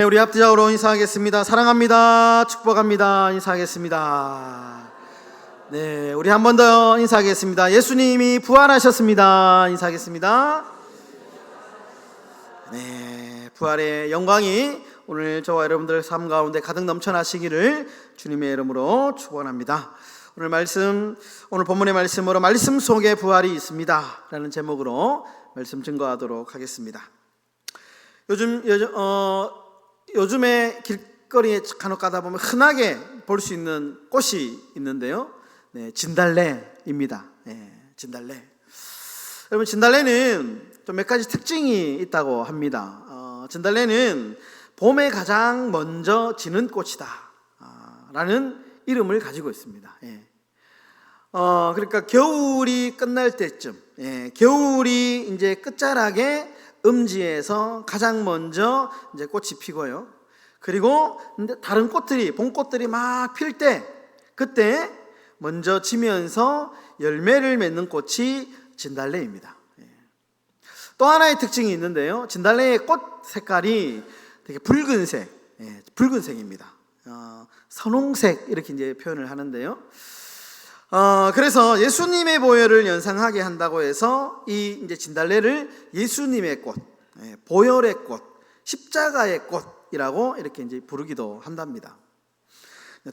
우리 앞뒤좌우로 인사하겠습니다. 사랑합니다. 축복합니다. 인사하겠습니다. 네, 우리 한 번 더 인사하겠습니다. 예수님이 부활하셨습니다. 인사하겠습니다. 네, 부활의 영광이 오늘 저와 여러분들 삶 가운데 가득 넘쳐나시기를 주님의 이름으로 축원합니다. 오늘 본문의 말씀으로 말씀 속에 부활이 있습니다 라는 제목으로 말씀 증거하도록 하겠습니다. 요즘에 길거리에 간혹 가다 보면 흔하게 볼 수 있는 꽃이 있는데요. 네, 진달래입니다. 네, 진달래. 여러분, 진달래는 좀 몇 가지 특징이 있다고 합니다. 진달래는 봄에 가장 먼저 지는 꽃이다 라는 이름을 가지고 있습니다. 예. 그러니까 겨울이 끝날 때쯤, 겨울이 이제 끝자락에 음지에서 가장 먼저 이제 꽃이 피고요. 그리고 다른 꽃들이, 봄꽃들이 막 필 때, 그때 먼저 지면서 열매를 맺는 꽃이 진달래입니다. 또 하나의 특징이 있는데요. 진달래의 꽃 색깔이 되게 붉은색입니다. 선홍색 이렇게 이제 표현을 하는데요. 그래서 예수님의 보혈을 연상하게 한다고 해서 이 이제 진달래를 예수님의 꽃, 보혈의 꽃, 십자가의 꽃이라고 이렇게 이제 부르기도 한답니다.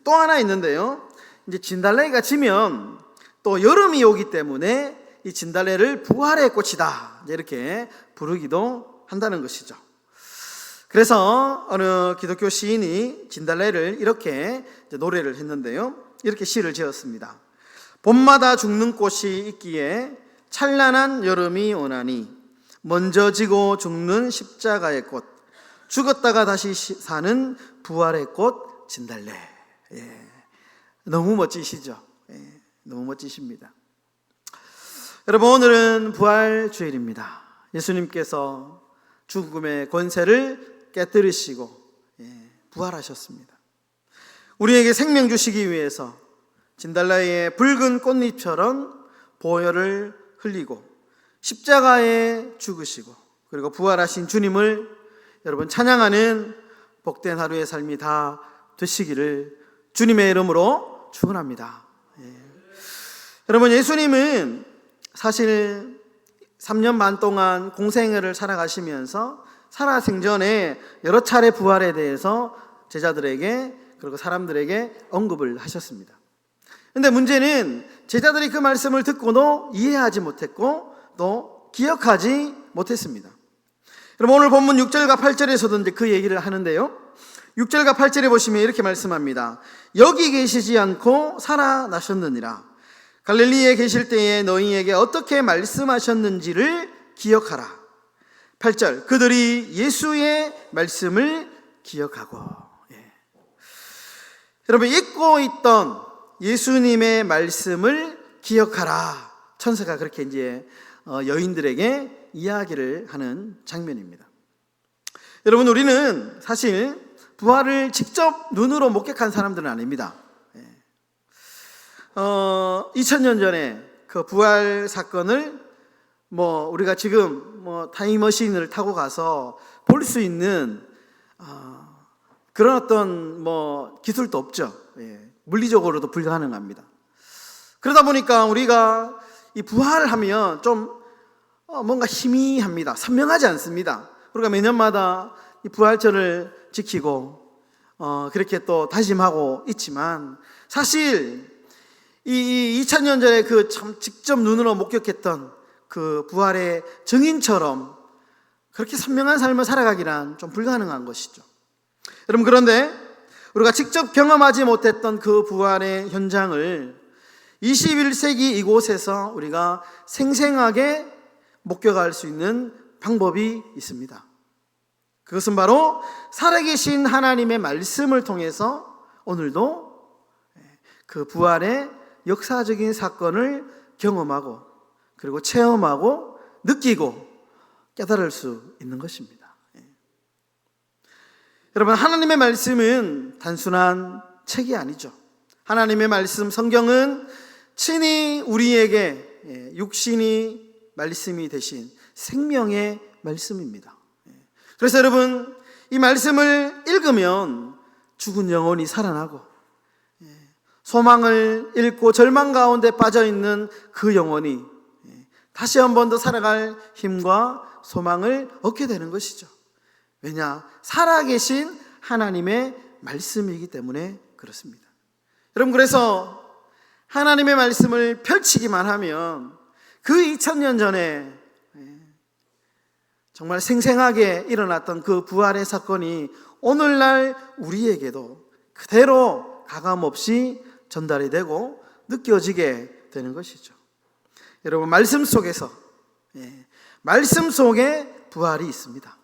또 하나 있는데요. 이제 진달래가 지면 또 여름이 오기 때문에 이 진달래를 부활의 꽃이다 이렇게 부르기도 한다는 것이죠. 그래서 어느 기독교 시인이 진달래를 이렇게 노래를 했는데요. 이렇게 시를 지었습니다. 봄마다 죽는 꽃이 있기에 찬란한 여름이 오나니 먼저 지고 죽는 십자가의 꽃, 죽었다가 다시 사는 부활의 꽃 진달래. 너무 멋지시죠? 너무 멋지십니다. 여러분, 오늘은 부활 주일입니다. 예수님께서 죽음의 권세를 깨뜨리시고 부활하셨습니다. 우리에게 생명 주시기 위해서 진달래의 붉은 꽃잎처럼 보혈을 흘리고 십자가에 죽으시고 그리고 부활하신 주님을 여러분 찬양하는 복된 하루의 삶이 다 되시기를 주님의 이름으로 축원합니다. 여러분, 예수님은 사실 3년 반 동안 공생애를 살아가시면서 살아생전에 여러 차례 부활에 대해서 제자들에게 그리고 사람들에게 언급을 하셨습니다. 근데 문제는 제자들이 그 말씀을 듣고도 이해하지 못했고 또 기억하지 못했습니다. 여러분, 오늘 본문 6절과 8절에서도 이제 그 얘기를 하는데요. 6절과 8절에 보시면 이렇게 말씀합니다. 여기 계시지 않고 살아나셨느니라. 갈릴리에 계실 때에 너희에게 어떻게 말씀하셨는지를 기억하라. 8절, 그들이 예수의 말씀을 기억하고. 여러분, 잊고 있던 예수님의 말씀을 기억하라. 천사가 그렇게 이제 여인들에게 이야기를 하는 장면입니다. 여러분, 우리는 사실 부활을 직접 눈으로 목격한 사람들은 아닙니다. 2000년 전에 그 부활 사건을 우리가 지금 타임머신을 타고 가서 볼 수 있는 그런 어떤 기술도 없죠. 물리적으로도 불가능합니다. 그러다 보니까 우리가 이 부활을 하면 좀 뭔가 희미합니다. 선명하지 않습니다. 우리가 매년마다 이 부활절을 지키고 그렇게 또 다짐하고 있지만 사실 이 2000년 전에 그 참 직접 눈으로 목격했던 그 부활의 증인처럼 그렇게 선명한 삶을 살아가기란 좀 불가능한 것이죠. 여러분, 그런데 우리가 직접 경험하지 못했던 그 부활의 현장을 21세기 이곳에서 우리가 생생하게 목격할 수 있는 방법이 있습니다. 그것은 바로 살아계신 하나님의 말씀을 통해서 오늘도 그 부활의 역사적인 사건을 경험하고 그리고 체험하고 느끼고 깨달을 수 있는 것입니다. 여러분, 하나님의 말씀은 단순한 책이 아니죠. 하나님의 말씀, 성경은 친히 우리에게 육신이 말씀이 되신 생명의 말씀입니다. 그래서 여러분, 이 말씀을 읽으면 죽은 영혼이 살아나고 소망을 잃고 절망 가운데 빠져있는 그 영혼이 다시 한 번 더 살아갈 힘과 소망을 얻게 되는 것이죠. 왜냐? 살아계신 하나님의 말씀이기 때문에 그렇습니다. 여러분, 그래서 하나님의 말씀을 펼치기만 하면 그 2000년 전에 정말 생생하게 일어났던 그 부활의 사건이 오늘날 우리에게도 그대로 가감없이 전달이 되고 느껴지게 되는 것이죠. 여러분, 말씀 속에서 말씀 속에 부활이 있습니다.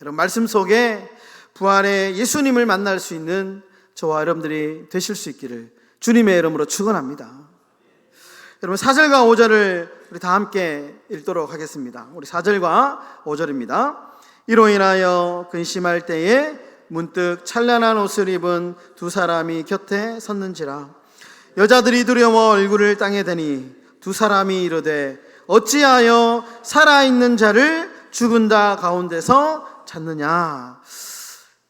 여러분, 말씀 속에 부활의 예수님을 만날 수 있는 저와 여러분들이 되실 수 있기를 주님의 이름으로 축원합니다. 여러분, 4절과 5절을 우리 다 함께 읽도록 하겠습니다. 우리 4절과 5절입니다. 이로 인하여 근심할 때에 문득 찬란한 옷을 입은 두 사람이 곁에 섰는지라. 여자들이 두려워 얼굴을 땅에 대니 두 사람이 이르되 어찌하여 살아있는 자를 죽은 자 가운데서 찾느냐.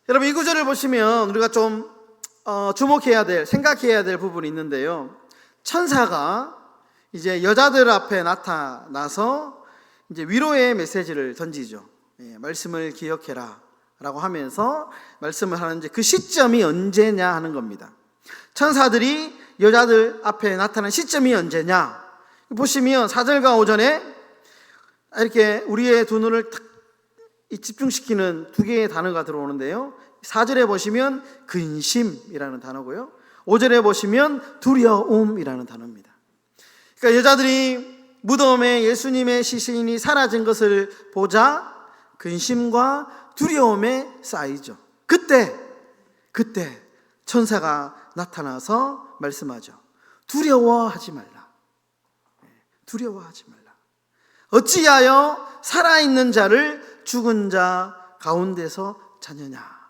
여러분, 이 구절을 보시면 우리가 좀 주목해야 될, 생각해야 될 부분이 있는데요. 천사가 이제 여자들 앞에 나타나서 이제 위로의 메시지를 던지죠. 말씀을 기억해라 라고 하면서 말씀을 하는데 그 시점이 언제냐 하는 겁니다. 천사들이 여자들 앞에 나타난 시점이 언제냐 보시면 4절과 5절에 이렇게 우리의 두 눈을 탁 집중시키는 두 개의 단어가 들어오는데요. 4절에 보시면 근심이라는 단어고요, 5절에 보시면 두려움이라는 단어입니다. 그러니까 여자들이 무덤에 예수님의 시신이 사라진 것을 보자 근심과 두려움에 쌓이죠. 그때 천사가 나타나서 말씀하죠. 두려워하지 말라. 두려워하지 말라. 어찌하여 살아있는 자를 죽은 자 가운데서 찾느냐.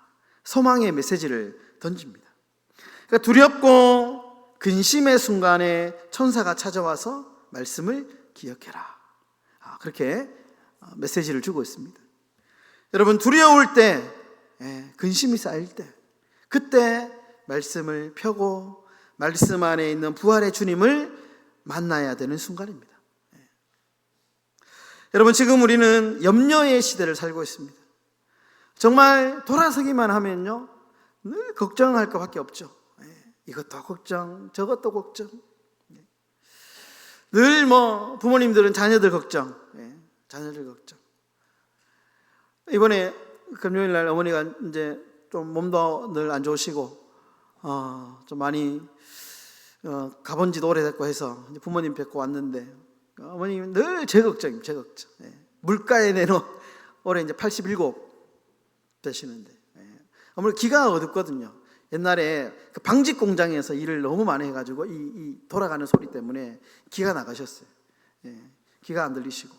소망의 메시지를 던집니다. 그러니까 두렵고 근심의 순간에 천사가 찾아와서 말씀을 기억해라. 그렇게 메시지를 주고 있습니다. 여러분, 두려울 때, 근심이 쌓일 때, 그때 말씀을 펴고 말씀 안에 있는 부활의 주님을 만나야 되는 순간입니다. 여러분, 지금 우리는 염려의 시대를 살고 있습니다. 정말 돌아서기만 하면요, 늘 걱정할 것밖에 없죠. 이것도 걱정, 저것도 걱정. 늘 부모님들은 자녀들 걱정, 자녀들 걱정. 이번에 금요일 날 어머니가 이제 좀 몸도 늘 안 좋으시고, 좀 많이 가본 지도 오래됐고 해서 부모님 뵙고 왔는데, 어머님 늘 제 걱정입니다, 제 걱정. 물가에 내놓은 올해 이제 87 되시는데, 어머니 귀가 어둡거든요. 옛날에 그 방직 공장에서 일을 너무 많이 해가지고 이 돌아가는 소리 때문에 귀가 나가셨어요. 귀가 안 들리시고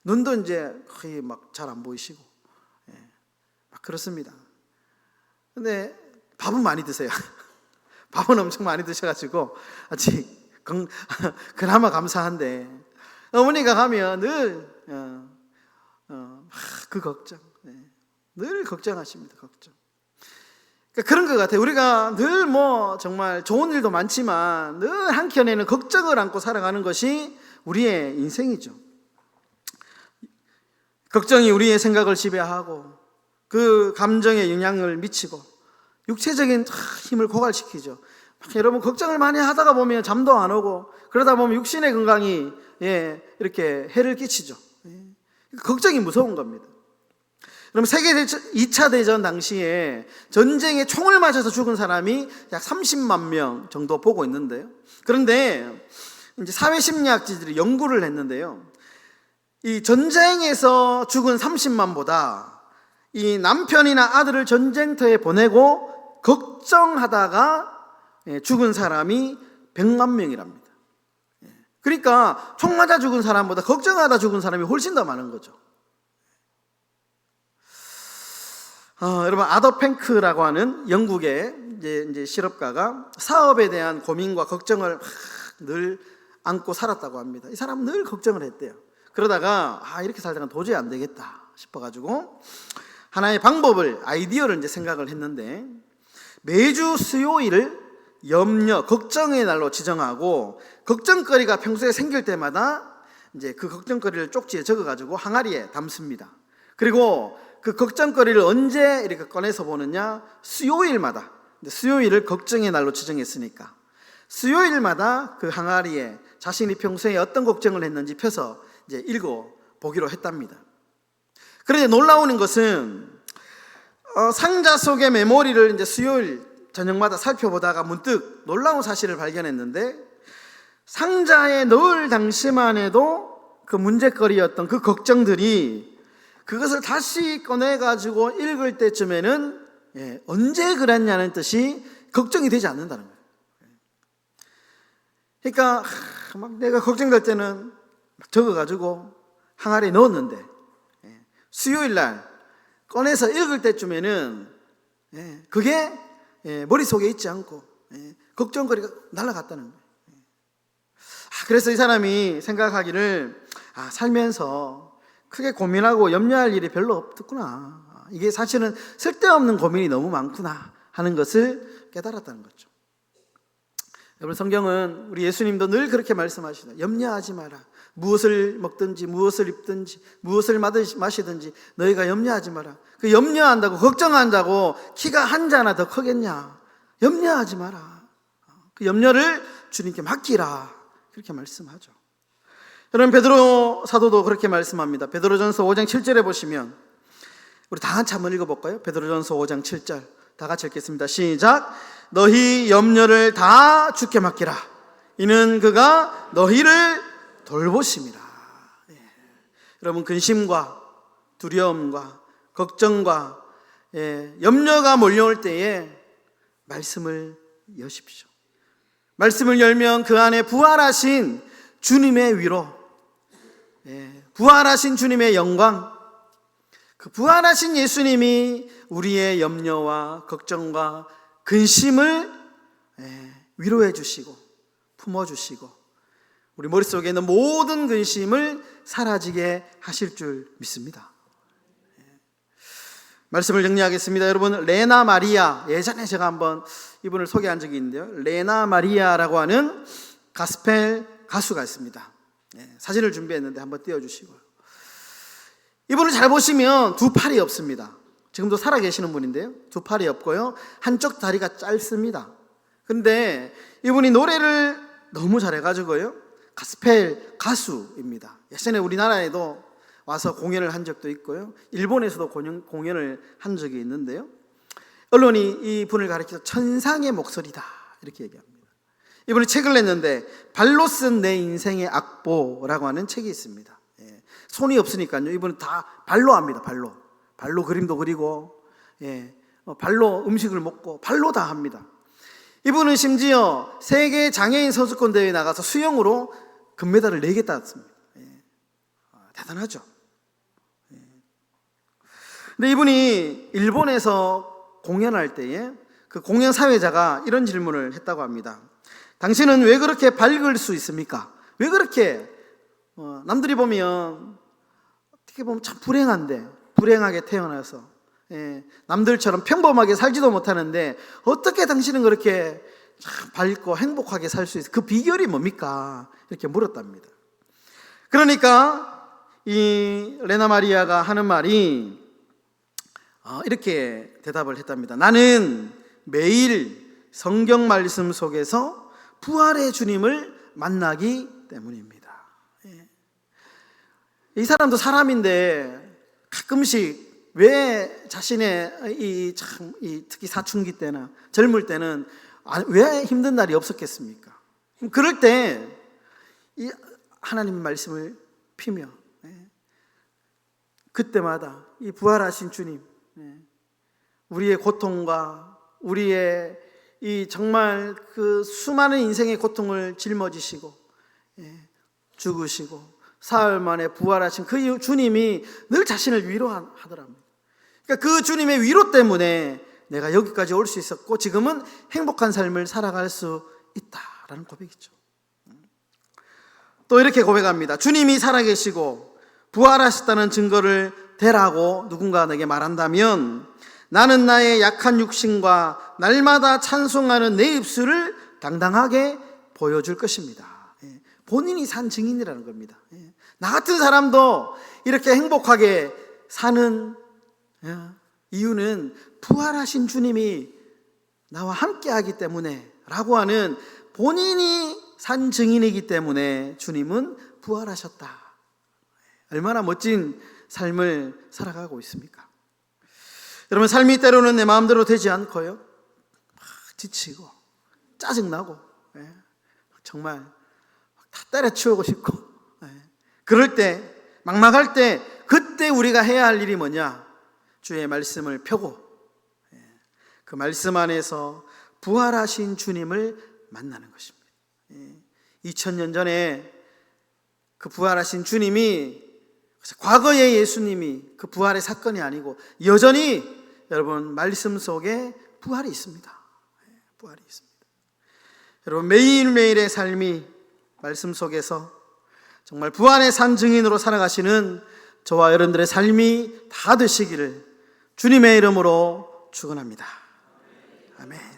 눈도 이제 거의 막 잘 안 보이시고, 막 그렇습니다. 근데 밥은 많이 드세요. 밥은 엄청 많이 드셔가지고 아직 그나마 감사한데, 어머니가 가면 늘 그 걱정, 늘 걱정하십니다. 걱정. 그러니까 그런 것 같아요. 우리가 늘 정말 좋은 일도 많지만 늘 한켠에는 걱정을 안고 살아가는 것이 우리의 인생이죠. 걱정이 우리의 생각을 지배하고 그 감정에 영향을 미치고 육체적인 힘을 고갈시키죠. 여러분, 걱정을 많이 하다가 보면 잠도 안 오고 그러다 보면 육신의 건강이 이렇게 해를 끼치죠. 걱정이 무서운 겁니다. 그럼 세계 2차 대전 당시에 전쟁에 총을 맞아서 죽은 사람이 약 30만 명 정도 보고 있는데요. 그런데 이제 사회심리학자들이 연구를 했는데요. 이 전쟁에서 죽은 30만보다 이 남편이나 아들을 전쟁터에 보내고 걱정하다가 죽은 사람이 100만 명이랍니다. 그러니까 총 맞아 죽은 사람보다 걱정하다 죽은 사람이 훨씬 더 많은 거죠. 여러분, 아더 팽크라고 하는 영국의 이제 실업가가 사업에 대한 고민과 걱정을 늘 안고 살았다고 합니다. 이 사람은 늘 걱정을 했대요. 그러다가 이렇게 살다가 도저히 안 되겠다 싶어가지고 하나의 방법을, 아이디어를 이제 생각을 했는데, 매주 수요일을 염려, 걱정의 날로 지정하고 걱정거리가 평소에 생길 때마다 이제 그 걱정거리를 쪽지에 적어가지고 항아리에 담습니다. 그리고 그 걱정거리를 언제 이렇게 꺼내서 보느냐? 수요일마다. 수요일을 걱정의 날로 지정했으니까 수요일마다 그 항아리에 자신이 평소에 어떤 걱정을 했는지 펴서 이제 읽어 보기로 했답니다. 그런데 놀라운 것은 상자 속의 메모리를 이제 수요일 저녁마다 살펴보다가 문득 놀라운 사실을 발견했는데, 상자에 넣을 당시만 해도 그 문제거리였던 그 걱정들이 그것을 다시 꺼내가지고 읽을 때쯤에는 언제 그랬냐는 뜻이 걱정이 되지 않는다는 거예요. 그러니까 막 내가 걱정될 때는 적어가지고 항아리에 넣었는데 수요일날 꺼내서 읽을 때쯤에는 그게 머릿속에 있지 않고 걱정거리가 날아갔다는 거예요. 그래서 이 사람이 생각하기를 살면서 크게 고민하고 염려할 일이 별로 없구나, 이게 사실은 쓸데없는 고민이 너무 많구나 하는 것을 깨달았다는 거죠. 여러분, 성경은 우리 예수님도 늘 그렇게 말씀하시죠. 염려하지 마라. 무엇을 먹든지 무엇을 입든지 무엇을 마시든지 너희가 염려하지 마라. 그 염려한다고 걱정한다고 키가 한 자나 더 크겠냐? 염려하지 마라. 그 염려를 주님께 맡기라. 그렇게 말씀하죠. 여러분, 베드로 사도도 그렇게 말씀합니다. 베드로전서 5장 7절에 보시면, 우리 다 같이 한번 읽어볼까요? 베드로전서 5장 7절 다 같이 읽겠습니다. 시작. 너희 염려를 다 주께 맡기라. 이는 그가 너희를 돌보심이라. 여러분, 근심과 두려움과 걱정과 염려가 몰려올 때에 말씀을 여십시오. 말씀을 열면 그 안에 부활하신 주님의 위로, 부활하신 주님의 영광, 그 부활하신 예수님이 우리의 염려와 걱정과 근심을 위로해 주시고 품어주시고 우리 머릿속에 있는 모든 근심을 사라지게 하실 줄 믿습니다. 말씀을 정리하겠습니다. 여러분, 레나 마리아, 예전에 제가 한번 이분을 소개한 적이 있는데요, 레나 마리아라고 하는 가스펠 가수가 있습니다. 사진을 준비했는데 한번 띄워주시고요. 이분을 잘 보시면 두 팔이 없습니다. 지금도 살아계시는 분인데요, 두 팔이 없고요, 한쪽 다리가 짧습니다. 근데 이분이 노래를 너무 잘해가지고요, 가스펠 가수입니다. 예전에 우리나라에도 와서 공연을 한 적도 있고요, 일본에서도 공연을 한 적이 있는데요, 언론이 이 분을 가리켜서 천상의 목소리다 이렇게 얘기합니다. 이분이 책을 냈는데 발로 쓴 내 인생의 악보라고 하는 책이 있습니다. 손이 없으니까요, 이분은 다 발로 합니다. 발로 그림도 그리고 발로 음식을 먹고 발로 다 합니다. 이분은 심지어 세계 장애인 선수권 대회에 나가서 수영으로 금메달을 4개 땄습니다. 대단하죠. 근데 이분이 일본에서 공연할 때에 그 공연 사회자가 이런 질문을 했다고 합니다. 당신은 왜 그렇게 밝을 수 있습니까? 왜 그렇게 남들이 보면 어떻게 보면 참 불행하게 태어나서 남들처럼 평범하게 살지도 못하는데 어떻게 당신은 그렇게 참 밝고 행복하게 살 수 있어요? 그 비결이 뭡니까? 이렇게 물었답니다. 그러니까 이 레나 마리아가 하는 말이 이렇게 대답을 했답니다. 나는 매일 성경 말씀 속에서 부활의 주님을 만나기 때문입니다. 이 사람도 사람인데 가끔씩 왜 자신의 특히 사춘기 때나 젊을 때는 왜 힘든 날이 없었겠습니까? 그럴 때 이 하나님의 말씀을 피며 그때마다 이 부활하신 주님, 우리의 고통과 우리의 이 정말 그 수많은 인생의 고통을 짊어지시고 죽으시고 사흘 만에 부활하신 그 주님이 늘 자신을 위로하더랍니다. 그러니까 그 주님의 위로 때문에 내가 여기까지 올 수 있었고 지금은 행복한 삶을 살아갈 수 있다라는 고백이죠. 또 이렇게 고백합니다. 주님이 살아계시고 부활하셨다는 증거를 되라고 누군가 내게 말한다면 나는 나의 약한 육신과 날마다 찬송하는 내 입술을 당당하게 보여줄 것입니다. 본인이 산 증인이라는 겁니다. 나 같은 사람도 이렇게 행복하게 사는 이유는 부활하신 주님이 나와 함께하기 때문에 라고 하는 본인이 산 증인이기 때문에 주님은 부활하셨다. 얼마나 멋진 삶을 살아가고 있습니까? 여러분, 삶이 때로는 내 마음대로 되지 않고요, 막 지치고 짜증나고 정말 다 때려치우고 싶고, 그럴 때, 막막할 때, 그때 우리가 해야 할 일이 뭐냐? 주의 말씀을 펴고 그 말씀 안에서 부활하신 주님을 만나는 것입니다. 2000년 전에 그 부활하신 주님이 과거의 예수님이 그 부활의 사건이 아니고 여전히 여러분 말씀 속에 부활이 있습니다. 부활이 있습니다. 여러분, 매일매일의 삶이 말씀 속에서 정말 부활의 산 증인으로 살아가시는 저와 여러분들의 삶이 다 되시기를 주님의 이름으로 축원합니다. 아멘.